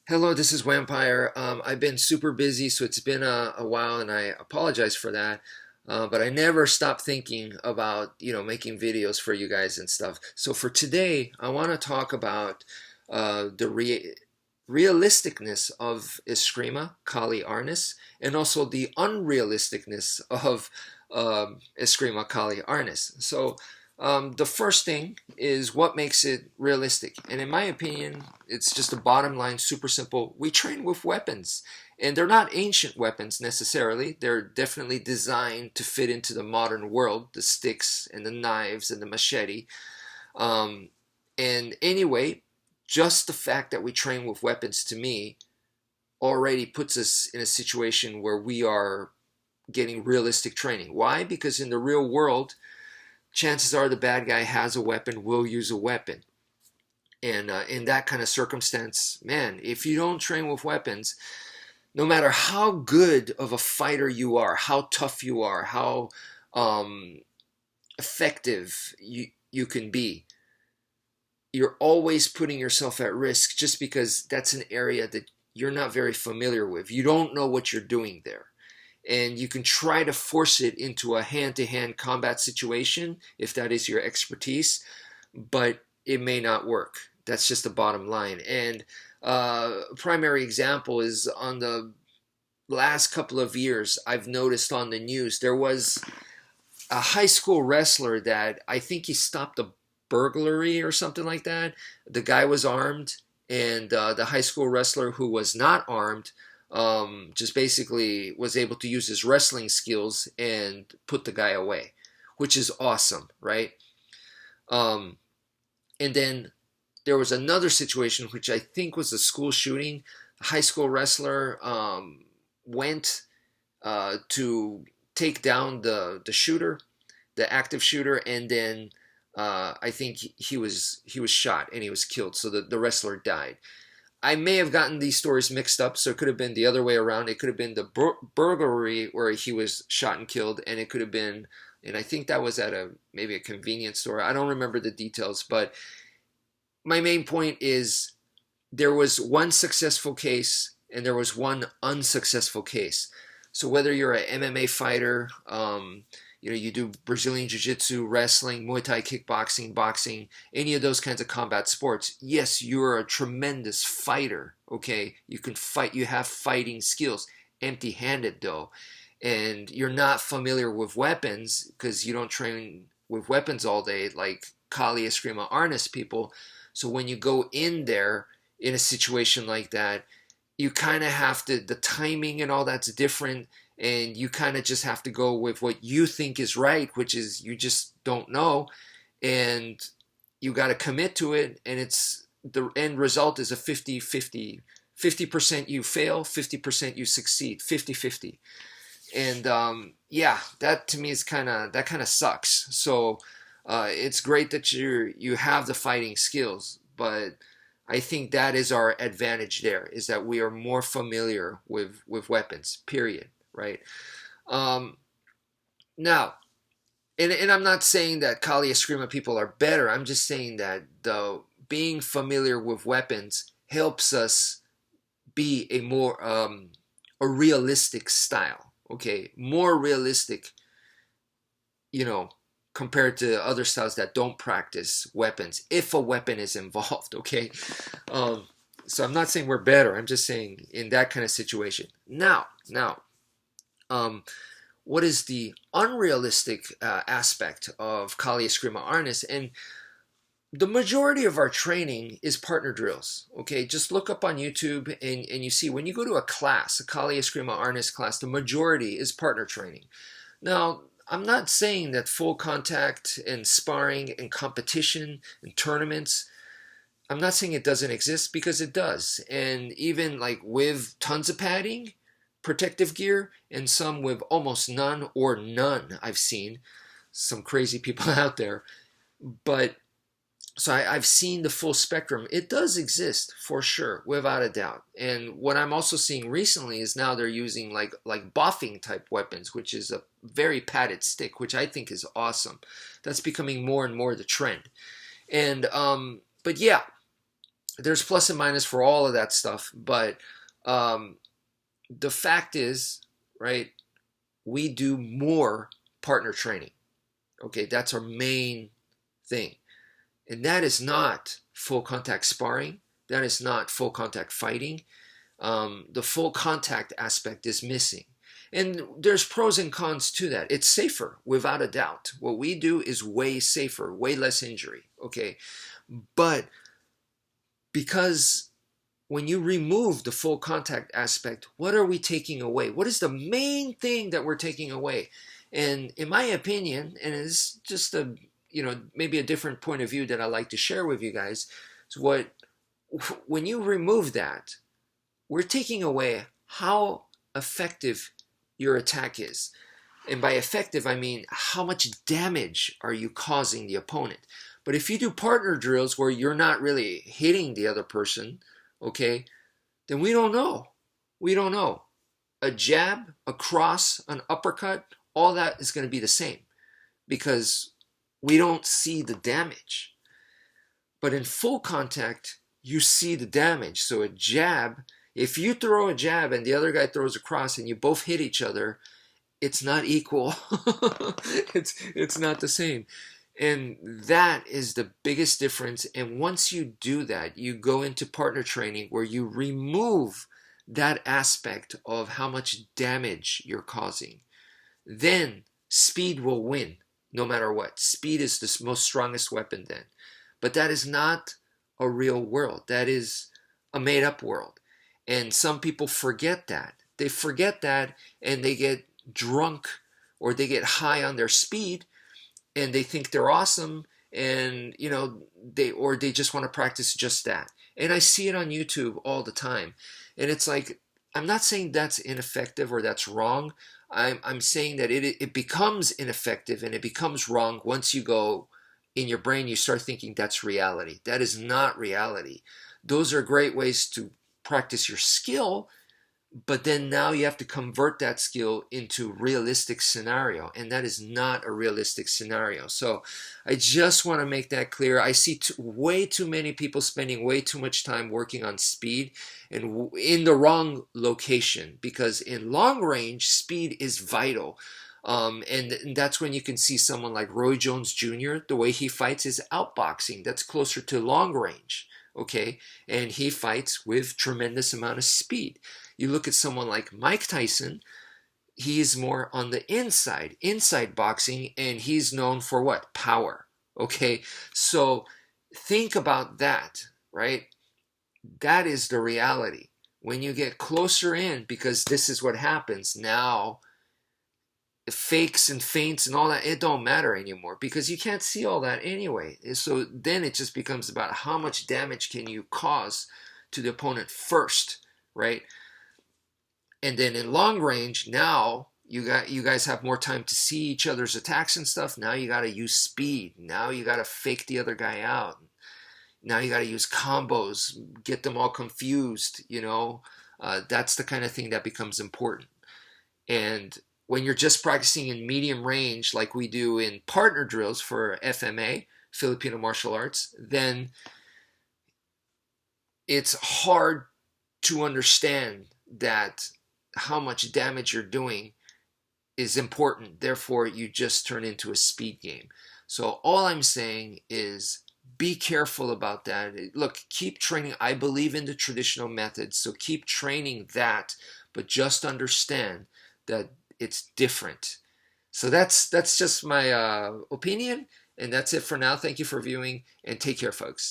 Hello, this is wmpyr. I've been super busy, so it's been a while, and I apologize for that. But I never stop thinking about, making videos for you guys and stuff. So for today, I want to talk about the realisticness of Escrima, Kali Arnis, and also the unrealisticness of Escrima, Kali Arnis. So the first thing is what makes it realistic. And in my opinion, it's just a bottom line, super simple. We train with weapons. And they're not ancient weapons necessarily. They're definitely designed to fit into the modern world, the sticks and the knives and the machete. Um, and anyway, just the fact that we train with weapons to me already puts us in a situation where we are getting realistic training. Why? Because in the real world, chances are the bad guy has a weapon, will use a weapon. And in that kind of circumstance, man, if you don't train with weapons, no matter how good of a fighter you are, how tough you are, how effective you can be, you're always putting yourself at risk just because that's an area that you're not very familiar with. You don't know what you're doing there. And you can try to force it into a hand-to-hand combat situation if that is your expertise, but it may not work. That's just the bottom line. And primary example is on the last couple of years, I've noticed on the news, there was a high school wrestler that I think he stopped a burglary or something like that. The guy was armed, and the high school wrestler who was not armed just basically was able to use his wrestling skills and put the guy away, which is awesome, right? And then there was another situation, which I think was a school shooting. A high school wrestler went to take down the shooter, the active shooter, and then I think he was shot and he was killed. So the wrestler died. I may have gotten these stories mixed up, so it could have been the other way around. It could have been the burglary where he was shot and killed, and it could have been, and I think that was at maybe a convenience store. I don't remember the details, but my main point is there was one successful case and there was one unsuccessful case. So whether you're an MMA fighter, you do Brazilian Jiu-Jitsu, wrestling, Muay Thai, kickboxing, boxing, any of those kinds of combat sports. Yes, you're a tremendous fighter, okay? You can fight, you have fighting skills, empty-handed though. And you're not familiar with weapons because you don't train with weapons all day like Kali, Escrima, Arnis people. So when you go in there in a situation like that, you kind of have to, the timing and all that's different, and you kind of just have to go with what you think is right, which is you just don't know, and you got to commit to it, and it's the end result is a 50-50. 50% you fail, 50% you succeed, 50-50. And yeah, that to me is that kind of sucks. So it's great that you have the fighting skills, but I think that is our advantage there, is that we are more familiar with weapons, period, right? Now, and I'm not saying that Kali Escrima people are better. I'm just saying that being familiar with weapons helps us be a more a realistic style, okay? More realistic, compared to other styles that don't practice weapons, if a weapon is involved, okay? So I'm not saying we're better. I'm just saying in that kind of situation. Now, what is the unrealistic aspect of Kali Escrima Arnis? And the majority of our training is partner drills, okay? Just look up on YouTube and you see when you go to a class, a Kali Escrima Arnis class, the majority is partner training. Now, I'm not saying that full contact and sparring and competition and tournaments, I'm not saying it doesn't exist, because it does. And even like with tons of padding, protective gear, and some with almost none or none, I've seen some crazy people out there. But so I've seen the full spectrum. It does exist for sure, without a doubt. And what I'm also seeing recently is now they're using like boffing type weapons, which is a very padded stick, which I think is awesome. That's becoming more and more the trend. And but yeah, there's plus and minus for all of that stuff, but um, the fact is, right, we do more partner training. Okay, that's our main thing. And that is not full contact sparring. That is not full contact fighting. The full contact aspect is missing. And there's pros and cons to that. It's safer, without a doubt. What we do is way safer, way less injury. Okay. But because when you remove the full contact aspect, what are we taking away? What is the main thing that we're taking away? And in my opinion, and it's just a, maybe a different point of view that I like to share with you guys, is when you remove that, we're taking away how effective your attack is. And by effective, I mean how much damage are you causing the opponent. But if you do partner drills where you're not really hitting the other person, okay, then we don't know. We don't know. A jab, a cross, an uppercut, all that is going to be the same because we don't see the damage. But in full contact, you see the damage. So a jab, if you throw a jab and the other guy throws a cross and you both hit each other, it's not equal. it's not the same. And that is the biggest difference. And once you do that, you go into partner training where you remove that aspect of how much damage you're causing. Then speed will win no matter what. Speed is the most strongest weapon then. But that is not a real world. That is a made-up world. And some people forget that. They forget that and they get drunk or they get high on their speed and they think they're awesome and they just want to practice just that. And I see it on YouTube all the time. And it's like, I'm not saying that's ineffective or that's wrong. I'm saying that it becomes ineffective and it becomes wrong once you go in your brain, you start thinking that's reality. That is not reality. Those are great ways to practice your skill, but then now you have to convert that skill into realistic scenario, and that is not a realistic scenario. So I just want to make that clear. I see way too many people spending way too much time working on speed and in the wrong location, because in long range, speed is vital. And that's when you can see someone like Roy Jones Jr., the way he fights is outboxing. That's closer to long range, okay? And he fights with tremendous amount of speed. You look at someone like Mike Tyson, he's more on the inside boxing, and he's known for what? Power, okay? So think about that, right? That is the reality. When you get closer in, because this is what happens now, fakes and feints and all that, it don't matter anymore because you can't see all that anyway. So then it just becomes about how much damage can you cause to the opponent first, right? And then in long range, now you guys have more time to see each other's attacks and stuff. Now you got to use speed. Now you got to fake the other guy out. Now you got to use combos, get them all confused, that's the kind of thing that becomes important. And when you're just practicing in medium range, like we do in partner drills for FMA, Filipino martial arts, then it's hard to understand that how much damage you're doing is important. Therefore, you just turn into a speed game. So all I'm saying is be careful about that. Look, keep training. I believe in the traditional methods, so keep training that, but just understand that it's different. So that's just my opinion, and that's it for now. Thank you for viewing, and take care, folks.